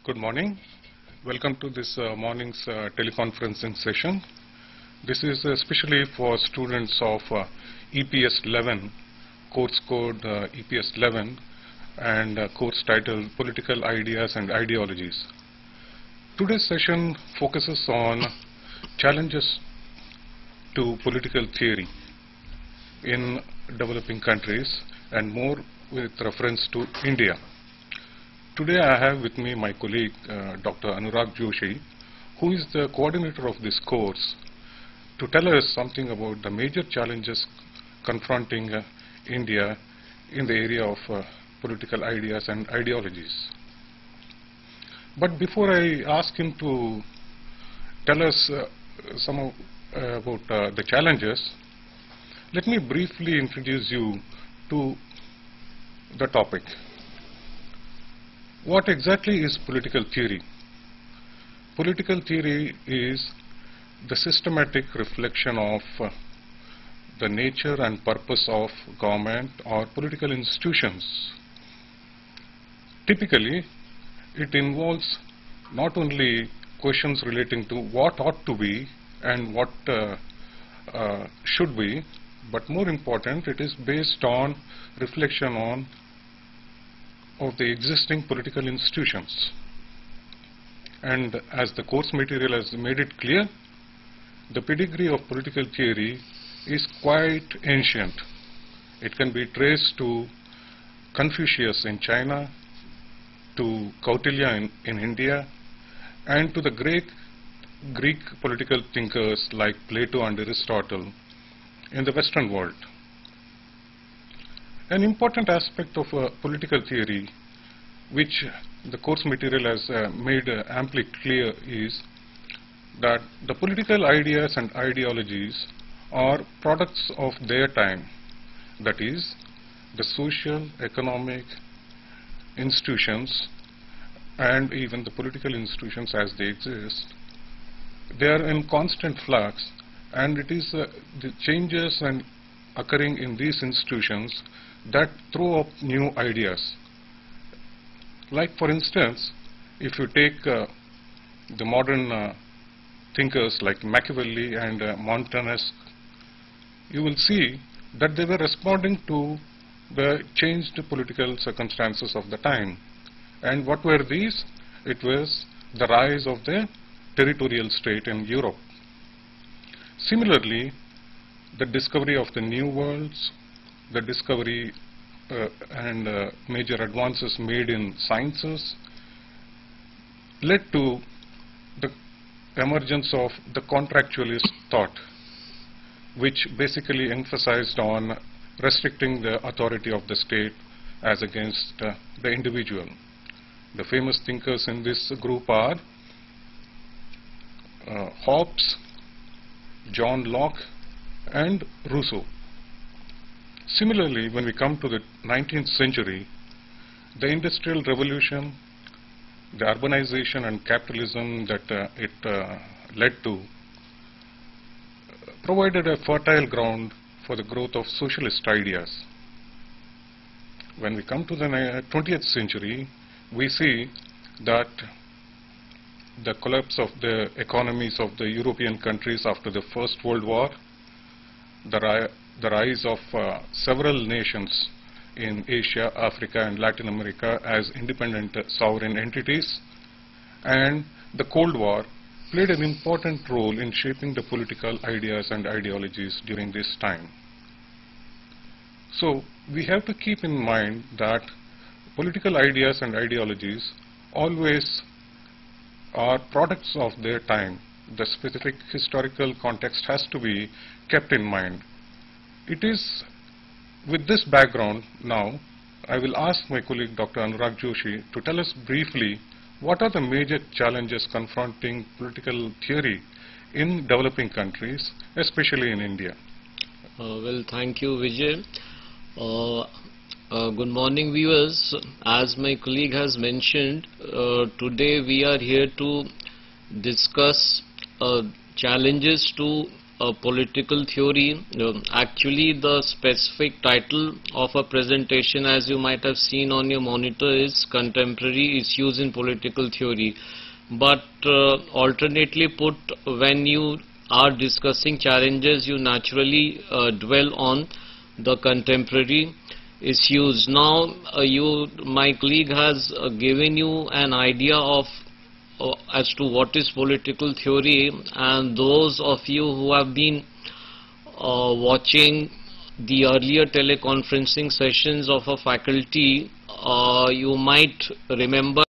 Good morning. Welcome to this morning's teleconferencing session. This is especially for students of EPS 11, course code EPS 11, and course title Political Ideas and Ideologies. Today's session focuses on challenges to political theory in developing countries and more with reference to India. Today I have with me my colleague Dr. Anurag Joshi, who is the coordinator of this course, to tell us something about the major challenges confronting India in the area of political ideas and ideologies. But before I ask him to tell us about the challenges, let me briefly introduce you to the topic. What exactly is political theory? Political theory is the systematic reflection of the nature and purpose of government or political institutions. Typically, it involves not only questions relating to what ought to be and what should be, but more important, it is based on reflection on of the existing political institutions. And as the course material has made it clear, the pedigree of political theory is quite ancient. It can be traced to Confucius in China, to Kautilya in India, and to the Greek political thinkers like Plato and Aristotle in the Western world. An important aspect of political theory, which the course material has made amply clear, is that the political ideas and ideologies are products of their time. That is, the social, economic institutions and even the political institutions as they exist, they are in constant flux, and it is the changes and occurring in these institutions that throw up new ideas. Like for instance, if you take the modern thinkers like Machiavelli and Montesquieu, you will see that they were responding to the changed political circumstances of the time. And what were these? It was the rise of the territorial state in Europe. Similarly, the discovery of the new worlds, the discovery and major advances made in sciences led to the emergence of the contractualist thought, which basically emphasized on restricting the authority of the state as against the individual. The famous thinkers in this group are Hobbes, John Locke, and Rousseau. Similarly, when we come to the 19th century, the Industrial Revolution, the urbanization and capitalism that it led to provided a fertile ground for the growth of socialist ideas. When we come to the 20th century, we see that the collapse of the economies of the European countries after the First World War, the rise of several nations in Asia, Africa and Latin America as independent sovereign entities, and the Cold War played an important role in shaping the political ideas and ideologies during this time. So we have to keep in mind that political ideas and ideologies always are products of their time. The specific historical context has to be kept in mind. It is with this background now, I will ask my colleague Dr. Anurag Joshi to tell us briefly what are the major challenges confronting political theory in developing countries, especially in India. Well, thank you, Vijay. Good morning, viewers. As my colleague has mentioned, today we are here to discuss challenges to political theory. Actually, the specific title of a presentation, as you might have seen on your monitor, is Contemporary Issues in Political Theory. But alternately put, when you are discussing challenges, you naturally dwell on the contemporary issues. Now, my colleague has given you an idea of as to what is political theory, and those of you who have been watching the earlier teleconferencing sessions of a faculty, you might remember